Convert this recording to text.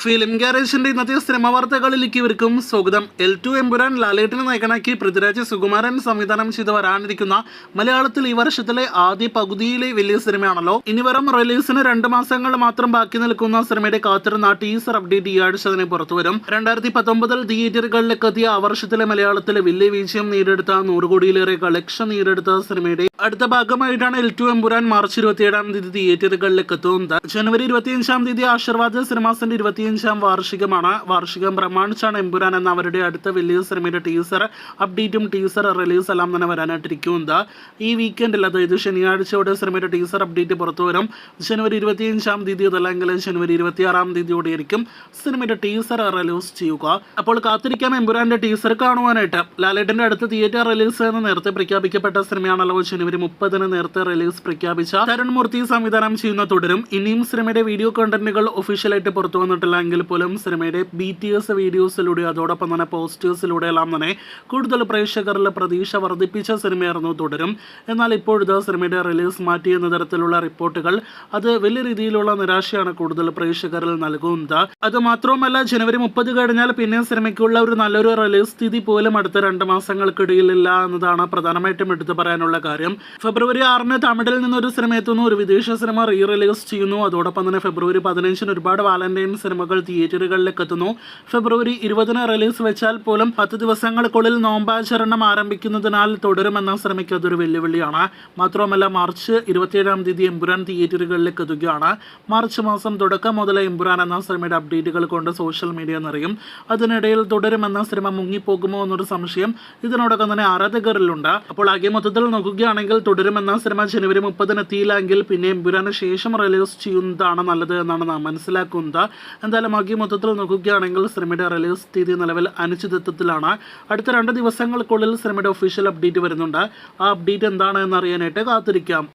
Film ഗാരേജിന്റെ ഇന്നത്തെ cinema വാർത്തകളിലേക്ക് ഇവർക്കും സ്വാഗതം. L2 എമ്പുരാൻ ലാലേട്ടനെ നായകനാക്കി പൃഥ്വിരാജ് സുകുമാരൻ സംവിധാനം ചെയ്ത് വരാനിരിക്കുന്ന മലയാളത്തിൽ ഈ വർഷത്തിലെ ആദ്യ പകുതിയിലെ വലിയ സിനിമയാണല്ലോ. ഇനി വരും റിലീസിന് 2 മാസങ്ങൾ മാത്രം ബാക്കി നിൽക്കുന്ന സിനിമയുടെ കാത്തിരുന്ന ടീസർ അപ്ഡേറ്റ് ഈ ആഴ്ച തന്നെ പുറത്തുവരും. 2019 തിയേറ്ററുകളിലേക്ക് എത്തിയ ആ വർഷത്തിലെ മലയാളത്തിലെ വലിയ വിജയം നേടിയെടുത്ത 100 കോടിയിലേറെ കളക്ഷൻ നേടിയെടുത്ത സിനിമയുടെ അടുത്ത ഭാഗമായിട്ടാണ് L2 എമ്പുരാൻ മാർച്ച് 27-ാം തീയതി തിയേറ്ററുകളിലേക്ക് എത്തുന്നത്. ജനുവരി 25-ാം തീയതി ആശീർവാദ് സിനിമാസിന്റെ 25-ാം വാർഷികമാണ്. വാർഷികം പ്രമാണിച്ചാണ് എമ്പുരാൻ എന്ന അവരുടെ അടുത്ത വലിയ സിനിമയുടെ ടീസർ അപ്ഡേറ്റും ടീസർ റിലീസ് എല്ലാം തന്നെ വരാനായിട്ടിരിക്കുന്നത്. ഈ വീക്കെൻഡിൽ, അതായത് ശനിയാഴ്ചയോടെ സിനിമയുടെ ടീസർ അപ്ഡേറ്റ് പുറത്തുവരും. ജനുവരി 25-ാം തീയതി അതല്ലെങ്കിൽ ജനുവരി 26-ാം തീയതിയോടെയായിരിക്കും സിനിമയുടെ ടീസർ റിലീസ് ചെയ്യുക. അപ്പോൾ കാത്തിരിക്കാം എമ്പുരാന്റെ ടീസർ കാണുവാനായിട്ട്. ലാലേട്ടന്റെ അടുത്ത തിയേറ്റർ റിലീസ് എന്ന് നേരത്തെ പ്രഖ്യാപിക്കപ്പെട്ട സിനിമയാണല്ലോ ജനുവരി 30-ന് നേരത്തെ റിലീസ് പ്രഖ്യാപിച്ച തരുൺ മൂർത്തി സംവിധാനം ചെയ്യുന്ന തുടരും. ഇനിയും സിനിമയുടെ വീഡിയോ കണ്ടന്റുകൾ ഒഫീഷ്യലായിട്ട് പുറത്തു വന്നിട്ടില്ല എങ്കിൽ പോലും സിനിമയുടെ BTS വീഡിയോസിലൂടെ അതോടൊപ്പം തന്നെ പോസ്റ്റേഴ്സിലൂടെ എല്ലാം തന്നെ കൂടുതൽ പ്രേക്ഷകരിൽ പ്രതീക്ഷ വർദ്ധിപ്പിച്ച സിനിമയായിരുന്നു തുടരും. എന്നാൽ ഇപ്പോഴത്തെ സിനിമയുടെ റിലീസ് മാറ്റി എന്ന തരത്തിലുള്ള റിപ്പോർട്ടുകൾ അത് വലിയ രീതിയിലുള്ള നിരാശയാണ് കൂടുതൽ പ്രേക്ഷകരിൽ നൽകുന്നത്. അത് മാത്രവുമല്ല, ജനുവരി 30 കഴിഞ്ഞാൽ പിന്നെ സിനിമയ്ക്കുള്ള ഒരു നല്ലൊരു റിലീസ് സ്ഥിതി പോലും അടുത്ത 2 മാസങ്ങൾക്കിടയിലില്ല എന്നതാണ് പ്രധാനമായിട്ടും എടുത്തു പറയാനുള്ള കാര്യം. ഫെബ്രുവരി 6-ന് തമിഴിൽ നിന്നൊരു സിനിമ എത്തുന്നു, ഒരു വിദേശ സിനിമ റിലീസ് ചെയ്യുന്നു. അതോടൊപ്പം തന്നെ ഫെബ്രുവരി 15-ന് ഒരുപാട് വാലന്റൈൻ സിനിമകൾ തിയേറ്ററുകളിലേക്ക് എത്തുന്നു. ഫെബ്രുവരി 20-ന് റിലീസ് വെച്ചാൽ പോലും 10 ദിവസങ്ങൾക്കുള്ളിൽ നോമ്പാചരണം ആരംഭിക്കുന്നതിനാൽ തുടരുമെന്ന സിനിമയ്ക്ക് അതൊരു വെല്ലുവിളിയാണ്. മാത്രമല്ല, മാർച്ച് 27-ാം തീയതി എമ്പുരാൻ തിയേറ്ററുകളിലേക്ക് എത്തുകയാണ്. മാർച്ച് മാസം തുടക്കം മുതൽ എമ്പുരാൻ എന്ന സിനിമയുടെ അപ്ഡേറ്റുകൾ കൊണ്ട് സോഷ്യൽ മീഡിയ നിറയും. അതിനിടയിൽ തുടരുമെന്ന സിനിമ മുങ്ങിപ്പോകുമോ എന്നൊരു സംശയം ഇതിനോടൊപ്പം തന്നെ ആരാധകരിലുണ്ട്. അപ്പോൾ ആകെ മൊത്തത്തിൽ നോക്കുകയാണെങ്കിൽ തുടരുമെന്ന സിനിമ ജനുവരി 30-ന് എത്തിയില്ലെങ്കിൽ പിന്നെ എമ്പുരാന് ശേഷം റിലീസ് ചെയ്യുന്നതാണ് നല്ലത് എന്നാണ് നാം മനസ്സിലാക്കുന്നത്. എന്തായാലും ആകെ മൊത്തത്തിൽ നോക്കുകയാണെങ്കിൽ സിനിമയുടെ റിലീസ് തീയതി നിലവിൽ അനിശ്ചിതത്വത്തിലാണ്. അടുത്ത 2 ദിവസങ്ങൾക്കുള്ളിൽ സിനിമയുടെ ഒഫീഷ്യൽ അപ്ഡേറ്റ് വരുന്നുണ്ട്. ആ അപ്ഡേറ്റ് എന്താണ് എന്നറിയാനായിട്ട് കാത്തിരിക്കാം.